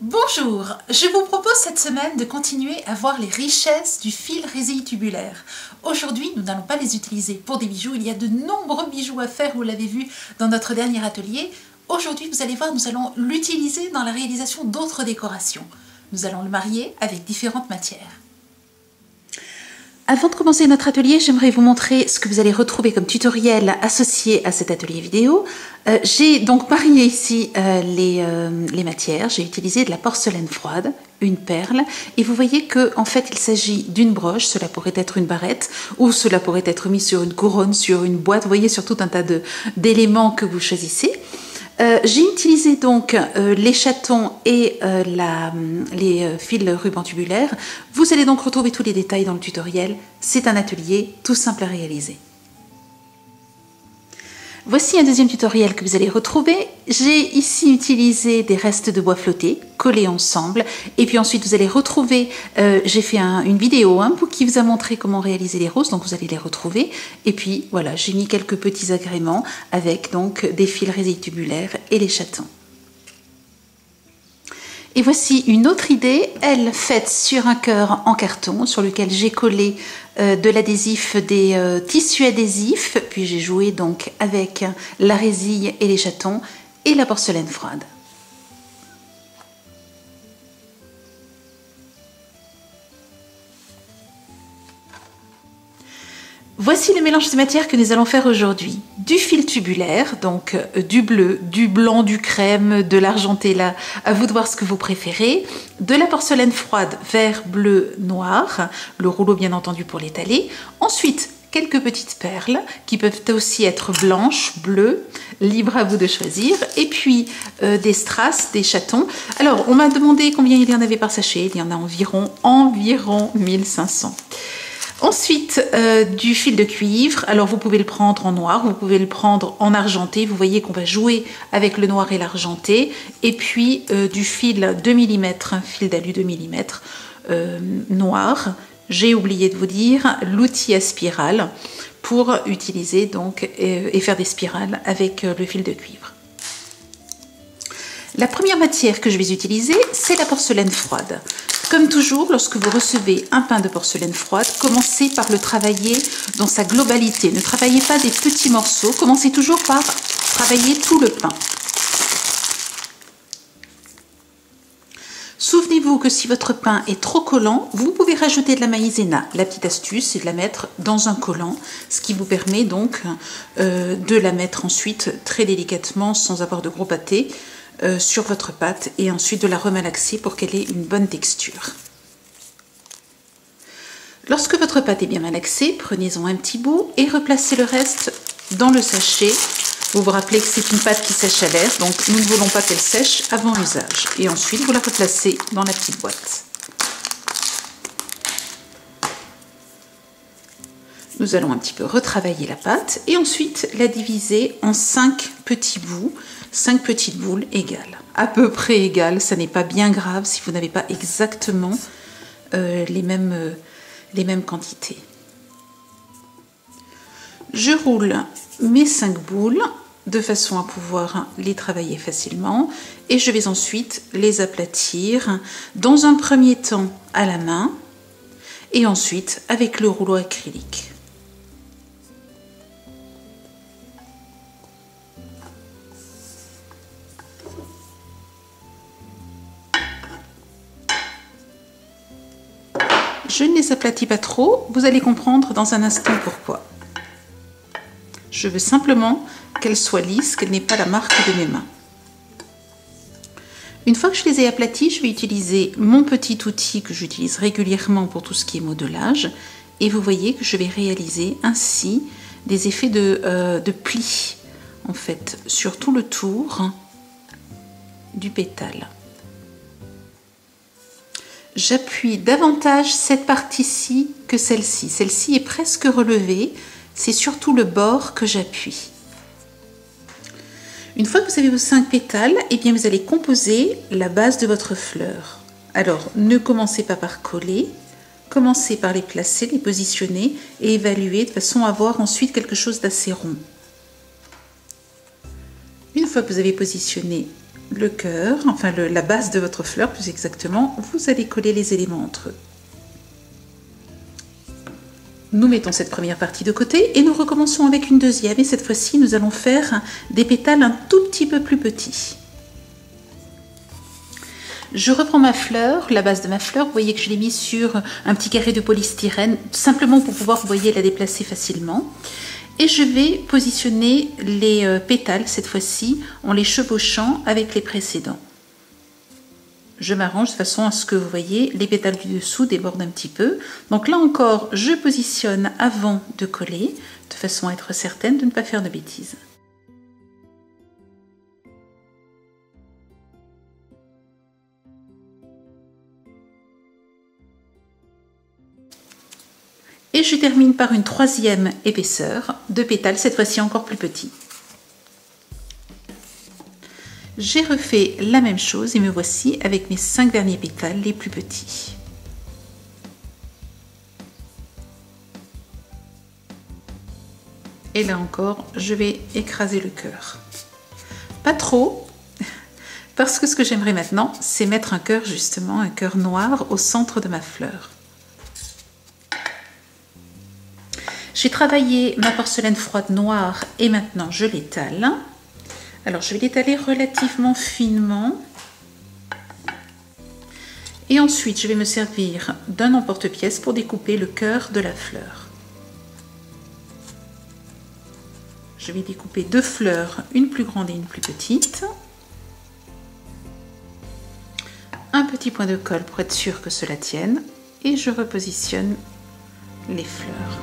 Bonjour, je vous propose cette semaine de continuer à voir les richesses du fil résille tubulaire. Aujourd'hui, nous n'allons pas les utiliser pour des bijoux, il y a de nombreux bijoux à faire, vous l'avez vu dans notre dernier atelier. Aujourd'hui, vous allez voir, nous allons l'utiliser dans la réalisation d'autres décorations. Nous allons le marier avec différentes matières. Avant de commencer notre atelier, j'aimerais vous montrer ce que vous allez retrouver comme tutoriel associé à cet atelier vidéo. J'ai donc marié ici les matières. J'ai utilisé de la porcelaine froide, une perle, et vous voyez que en fait il s'agit d'une broche. Cela pourrait être une barrette ou cela pourrait être mis sur une couronne, sur une boîte. Vous voyez, sur tout un tas d'éléments que vous choisissez. J'ai utilisé donc les chatons et les fils ruban tubulaires. Vous allez donc retrouver tous les détails dans le tutoriel. C'est un atelier tout simple à réaliser. Voici un deuxième tutoriel que vous allez retrouver. J'ai ici utilisé des restes de bois flottés collés ensemble. Et puis ensuite, vous allez retrouver, j'ai fait une vidéo qui vous a montré comment réaliser les roses. Donc, vous allez les retrouver. Et puis, voilà, j'ai mis quelques petits agréments avec donc des fils résille tubulaires et les chatons. Et voici une autre idée, elle faite sur un cœur en carton sur lequel j'ai collé de l'adhésif, des tissus adhésifs, puis j'ai joué donc avec la résille et les chatons et la porcelaine froide. Voici le mélange de matières que nous allons faire aujourd'hui. Du fil tubulaire, donc du bleu, du blanc, du crème, de l'argenté, là, à vous de voir ce que vous préférez. De la porcelaine froide, vert, bleu, noir, le rouleau bien entendu pour l'étaler. Ensuite, quelques petites perles qui peuvent aussi être blanches, bleues, libre à vous de choisir. Et puis des strass, des chatons. Alors, on m'a demandé combien il y en avait par sachet. Il y en a environ 1500. Ensuite, du fil de cuivre. Alors, vous pouvez le prendre en noir, vous pouvez le prendre en argenté. Vous voyez qu'on va jouer avec le noir et l'argenté. Et puis, du fil 2 mm, fil d'alu 2 mm noir. J'ai oublié de vous dire l'outil à spirale pour utiliser donc et faire des spirales avec le fil de cuivre. La première matière que je vais utiliser, c'est la porcelaine froide. Comme toujours, lorsque vous recevez un pain de porcelaine froide, commencez par le travailler dans sa globalité. Ne travaillez pas des petits morceaux, commencez toujours par travailler tout le pain. Souvenez-vous que si votre pain est trop collant, vous pouvez rajouter de la maïzena. La petite astuce, c'est de la mettre dans un collant, ce qui vous permet donc de la mettre ensuite très délicatement, sans avoir de gros pâtés, sur votre pâte et ensuite de la remalaxer pour qu'elle ait une bonne texture. Lorsque votre pâte est bien malaxée, prenez-en un petit bout et replacez le reste dans le sachet. Vous vous rappelez que c'est une pâte qui sèche à l'air, donc nous ne voulons pas qu'elle sèche avant l'usage. Et ensuite, vous la replacez dans la petite boîte. Nous allons un petit peu retravailler la pâte et ensuite la diviser en 5 petits bouts, 5 petites boules égales. À peu près égales, ça n'est pas bien grave si vous n'avez pas exactement les mêmes quantités. Je roule mes 5 boules de façon à pouvoir les travailler facilement et je vais ensuite les aplatir dans un premier temps à la main et ensuite avec le rouleau acrylique. Je ne les aplatis pas trop, vous allez comprendre dans un instant pourquoi. Je veux simplement qu'elles soient lisses, qu'elles n'aient pas la marque de mes mains. Une fois que je les ai aplaties, je vais utiliser mon petit outil que j'utilise régulièrement pour tout ce qui est modelage. Et vous voyez que je vais réaliser ainsi des effets de plis, en fait, sur tout le tour du pétale. J'appuie davantage cette partie-ci que celle-ci. Celle-ci est presque relevée, c'est surtout le bord que j'appuie. Une fois que vous avez vos 5 pétales, eh bien vous allez composer la base de votre fleur. Alors, ne commencez pas par coller, commencez par les placer, les positionner et évaluer de façon à avoir ensuite quelque chose d'assez rond. Une fois que vous avez positionné le cœur, enfin la base de votre fleur plus exactement, vous allez coller les éléments entre eux. Nous mettons cette première partie de côté et nous recommençons avec une deuxième et cette fois-ci nous allons faire des pétales un tout petit peu plus petits. Je reprends ma fleur, la base de ma fleur, vous voyez que je l'ai mise sur un petit carré de polystyrène, simplement pour pouvoir, vous voyez, la déplacer facilement. Et je vais positionner les pétales, cette fois-ci, en les chevauchant avec les précédents. Je m'arrange de façon à ce que, vous voyez, les pétales du dessous débordent un petit peu. Donc là encore, je positionne avant de coller, de façon à être certaine de ne pas faire de bêtises. Et je termine par une troisième épaisseur de pétales, cette fois-ci encore plus petit. J'ai refait la même chose et me voici avec mes 5 derniers pétales les plus petits. Et là encore, je vais écraser le cœur. Pas trop, parce que ce que j'aimerais maintenant, c'est mettre un cœur justement, un cœur noir au centre de ma fleur. J'ai travaillé ma porcelaine froide noire et maintenant je l'étale. Alors je vais l'étaler relativement finement. Et ensuite je vais me servir d'un emporte-pièce pour découper le cœur de la fleur. Je vais découper 2 fleurs, une plus grande et une plus petite. Un petit point de colle pour être sûr que cela tienne. Et je repositionne les fleurs.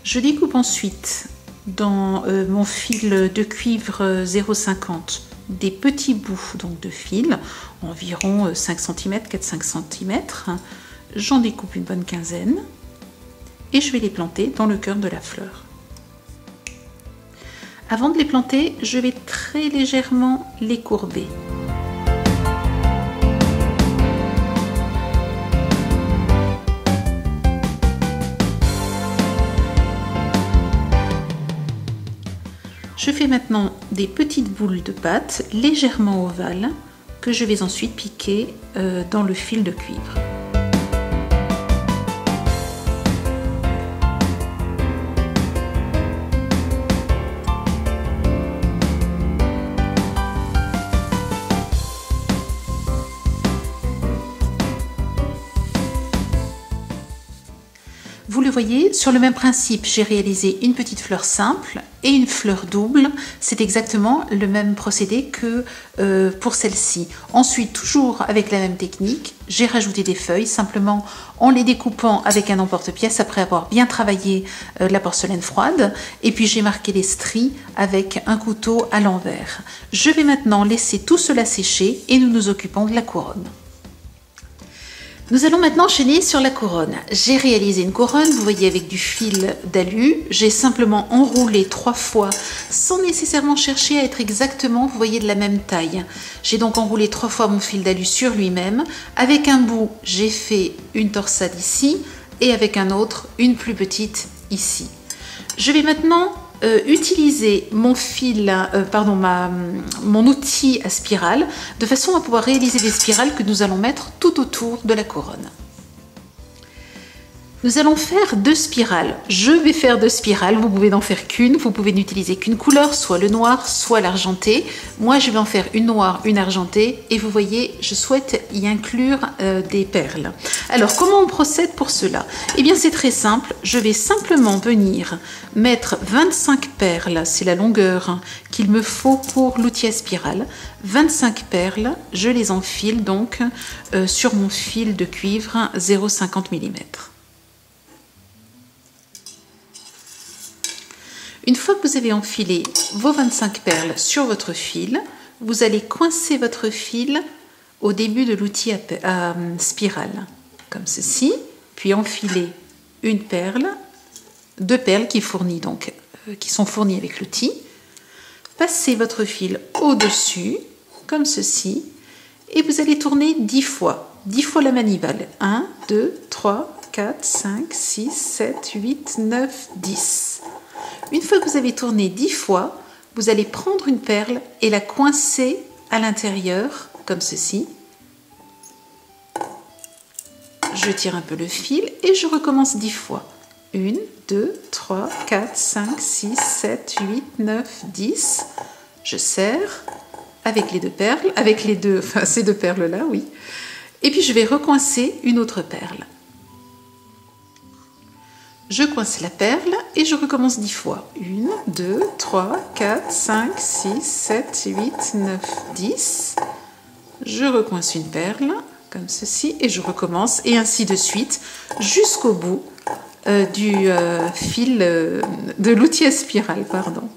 Je découpe ensuite dans mon fil de cuivre 0,50 des petits bouts donc de fil, environ 5 cm, 4-5 cm. J'en découpe une bonne quinzaine et je vais les planter dans le cœur de la fleur. Avant de les planter, je vais très légèrement les courber. Je fais maintenant des petites boules de pâte légèrement ovales que je vais ensuite piquer dans le fil de cuivre. Vous le voyez, sur le même principe, j'ai réalisé une petite fleur simple et une fleur double. C'est exactement le même procédé que pour celle-ci. Ensuite, toujours avec la même technique, j'ai rajouté des feuilles, simplement en les découpant avec un emporte-pièce après avoir bien travaillé la porcelaine froide. Et puis j'ai marqué les stries avec un couteau à l'envers. Je vais maintenant laisser tout cela sécher et nous nous occupons de la couronne. Nous allons maintenant enchaîner sur la couronne. J'ai réalisé une couronne, vous voyez, avec du fil d'alu. J'ai simplement enroulé 3 fois sans nécessairement chercher à être exactement, vous voyez, de la même taille. J'ai donc enroulé 3 fois mon fil d'alu sur lui-même. Avec un bout, j'ai fait une torsade ici et avec un autre, une plus petite ici. Je vais maintenant utiliser mon mon outil à spirale de façon à pouvoir réaliser des spirales que nous allons mettre tout autour de la couronne. Nous allons faire 2 spirales. Je vais faire 2 spirales, vous pouvez n'en faire qu'une, vous pouvez n'utiliser qu'une couleur, soit le noir, soit l'argenté. Moi, je vais en faire une noire, une argentée, et vous voyez, je souhaite y inclure des perles. Alors, comment on procède pour cela? Eh bien, c'est très simple. Je vais simplement venir mettre 25 perles, c'est la longueur qu'il me faut pour l'outil à spirale. 25 perles, je les enfile donc sur mon fil de cuivre 0,50 mm. Une fois que vous avez enfilé vos 25 perles sur votre fil, vous allez coincer votre fil au début de l'outil à spirale, comme ceci, puis enfiler une perle, 2 perles qui sont fournies avec l'outil. Passez votre fil au-dessus, comme ceci, et vous allez tourner 10 fois. 10 fois la manivelle. 1, 2, 3, 4, 5, 6, 7, 8, 9, 10. Une fois que vous avez tourné 10 fois, vous allez prendre une perle et la coincer à l'intérieur, comme ceci. Je tire un peu le fil et je recommence 10 fois. 1, 2, 3, 4, 5, 6, 7, 8, 9, 10. Je serre avec les deux perles, ces deux perles-là, oui. Et puis je vais recoincer une autre perle. Je coince la perle et je recommence 10 fois. 1, 2, 3, 4, 5, 6, 7, 8, 9, 10. Je recoince une perle, comme ceci, et je recommence, et ainsi de suite, jusqu'au bout du fil de l'outil à spirale, pardon.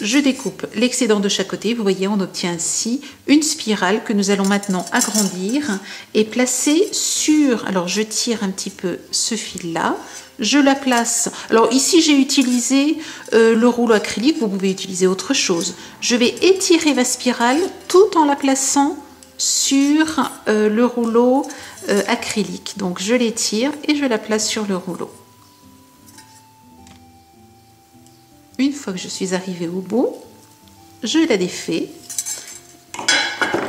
Je découpe l'excédent de chaque côté. Vous voyez, on obtient ainsi une spirale que nous allons maintenant agrandir et placer sur... Alors, je tire un petit peu ce fil-là. Je la place... Alors, ici, j'ai utilisé le rouleau acrylique. Vous pouvez utiliser autre chose. Je vais étirer ma spirale tout en la plaçant sur le rouleau acrylique. Donc, je l'étire et je la place sur le rouleau. Une fois que je suis arrivée au bout, je la défais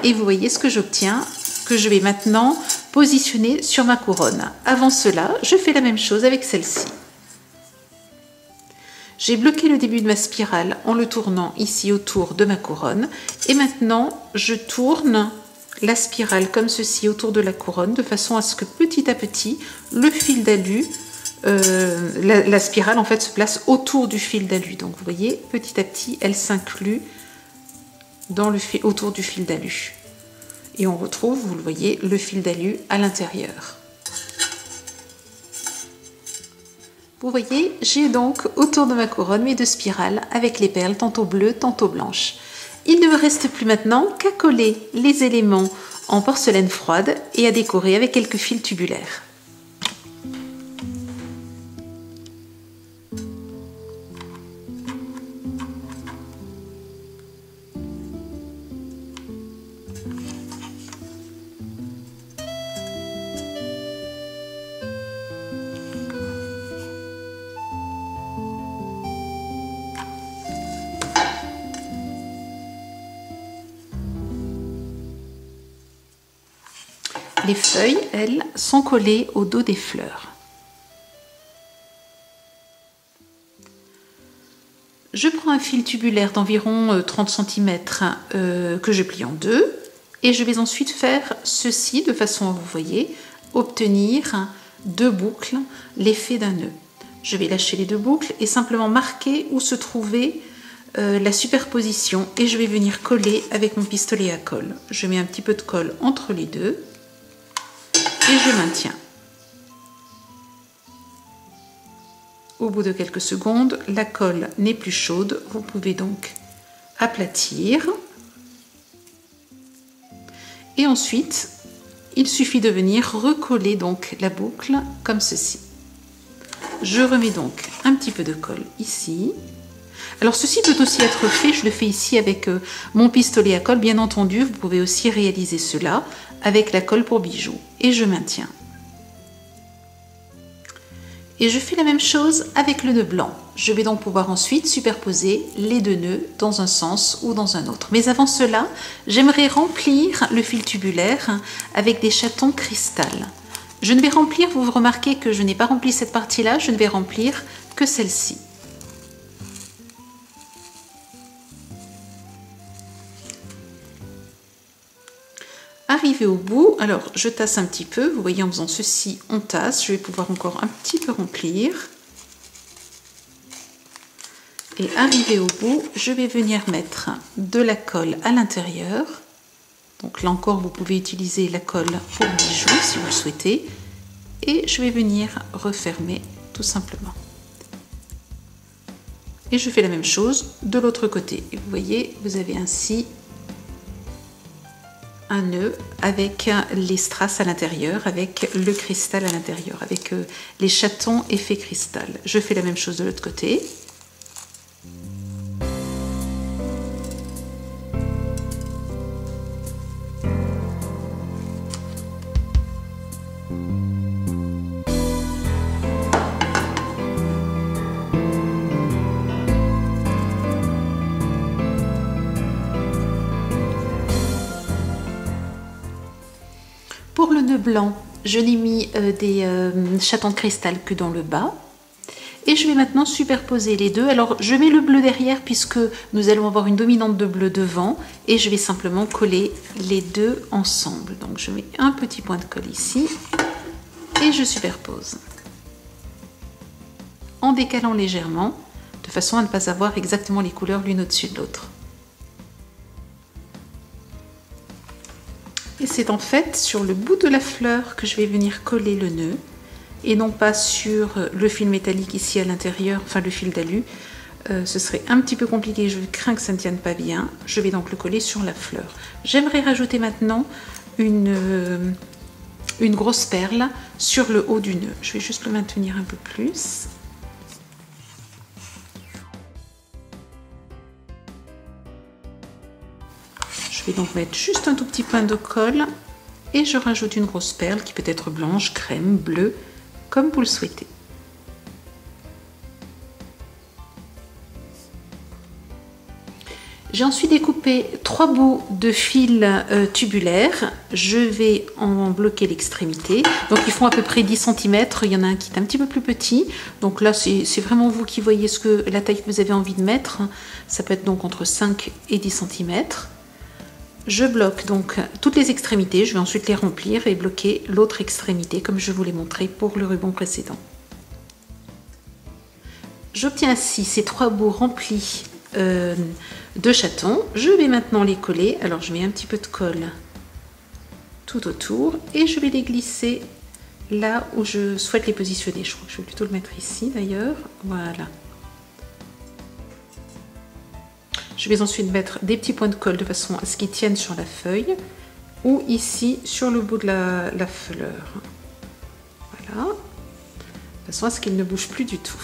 et vous voyez ce que j'obtiens, que je vais maintenant positionner sur ma couronne. Avant cela, je fais la même chose avec celle-ci. J'ai bloqué le début de ma spirale en le tournant ici autour de ma couronne et maintenant je tourne la spirale comme ceci autour de la couronne de façon à ce que petit à petit le fil d'alu la spirale en fait se place autour du fil d'alu. Donc vous voyez, petit à petit, elle s'inclut dans autour du fil d'alu. Et on retrouve, vous le voyez, le fil d'alu à l'intérieur. Vous voyez, j'ai donc autour de ma couronne mes deux spirales avec les perles tantôt bleues, tantôt blanches. Il ne me reste plus maintenant qu'à coller les éléments en porcelaine froide et à décorer avec quelques fils tubulaires. Les feuilles, elles, sont collées au dos des fleurs. Je prends un fil tubulaire d'environ 30 cm que je plie en deux et je vais ensuite faire ceci de façon à, vous voyez, obtenir deux boucles, l'effet d'un nœud. Je vais lâcher les deux boucles et simplement marquer où se trouvait la superposition et je vais venir coller avec mon pistolet à colle. Je mets un petit peu de colle entre les deux. Et je maintiens. Au bout de quelques secondes, la colle n'est plus chaude. Vous pouvez donc aplatir. Et ensuite, il suffit de venir recoller donc la boucle comme ceci. Je remets donc un petit peu de colle ici. Alors ceci peut aussi être fait, je le fais ici avec mon pistolet à colle, bien entendu, vous pouvez aussi réaliser cela avec la colle pour bijoux. Et je maintiens. Et je fais la même chose avec le nœud blanc. Je vais donc pouvoir ensuite superposer les deux nœuds dans un sens ou dans un autre. Mais avant cela, j'aimerais remplir le fil tubulaire avec des chatons cristal. Je ne vais remplir, vous remarquez que je n'ai pas rempli cette partie-là, je ne vais remplir que celle-ci. Arrivé au bout, alors je tasse un petit peu, vous voyez en faisant ceci on tasse, je vais pouvoir encore un petit peu remplir. Et arrivé au bout, je vais venir mettre de la colle à l'intérieur. Donc là encore vous pouvez utiliser la colle pour bijoux si vous le souhaitez. Et je vais venir refermer tout simplement. Et je fais la même chose de l'autre côté. Et vous voyez, vous avez ainsi un nœud avec les strass à l'intérieur, avec le cristal à l'intérieur, avec les chatons effet cristal. Je fais la même chose de l'autre côté. blanc, je n'ai mis des chatons de cristal que dans le bas. Et je vais maintenant superposer les deux. Alors je mets le bleu derrière puisque nous allons avoir une dominante de bleu devant. Et je vais simplement coller les deux ensemble. Donc je mets un petit point de colle ici. Et je superpose. En décalant légèrement, de façon à ne pas avoir exactement les couleurs l'une au-dessus de l'autre. Et c'est en fait sur le bout de la fleur que je vais venir coller le nœud et non pas sur le fil métallique ici à l'intérieur, enfin le fil d'alu. Ce serait un petit peu compliqué, je crains que ça ne tienne pas bien. Je vais donc le coller sur la fleur. J'aimerais rajouter maintenant une grosse perle sur le haut du nœud. Je vais juste le maintenir un peu plus. Je vais donc mettre juste un tout petit point de colle et je rajoute une grosse perle qui peut être blanche, crème, bleue, comme vous le souhaitez. J'ai ensuite découpé 3 bouts de fil tubulaire. Je vais en bloquer l'extrémité. Donc ils font à peu près 10 cm. Il y en a un qui est un petit peu plus petit. Donc là, c'est vraiment vous qui voyez la taille que vous avez envie de mettre. Ça peut être donc entre 5 et 10 cm. Je bloque donc toutes les extrémités, je vais ensuite les remplir et bloquer l'autre extrémité comme je vous l'ai montré pour le ruban précédent. J'obtiens ainsi ces 3 bouts remplis de chatons. Je vais maintenant les coller, alors je mets un petit peu de colle tout autour et je vais les glisser là où je souhaite les positionner. Je crois que je vais plutôt le mettre ici d'ailleurs, voilà. Je vais ensuite mettre des petits points de colle de façon à ce qu'ils tiennent sur la feuille ou ici sur le bout de la fleur. Voilà, de façon à ce qu'ils ne bougent plus du tout.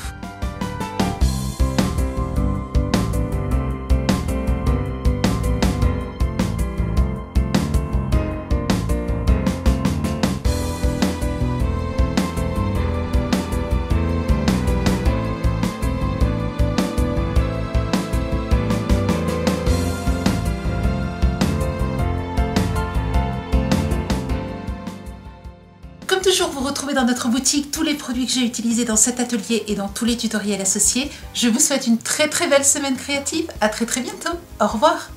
Comme toujours, vous retrouvez dans notre boutique tous les produits que j'ai utilisés dans cet atelier et dans tous les tutoriels associés. Je vous souhaite une très belle semaine créative. À très bientôt. Au revoir.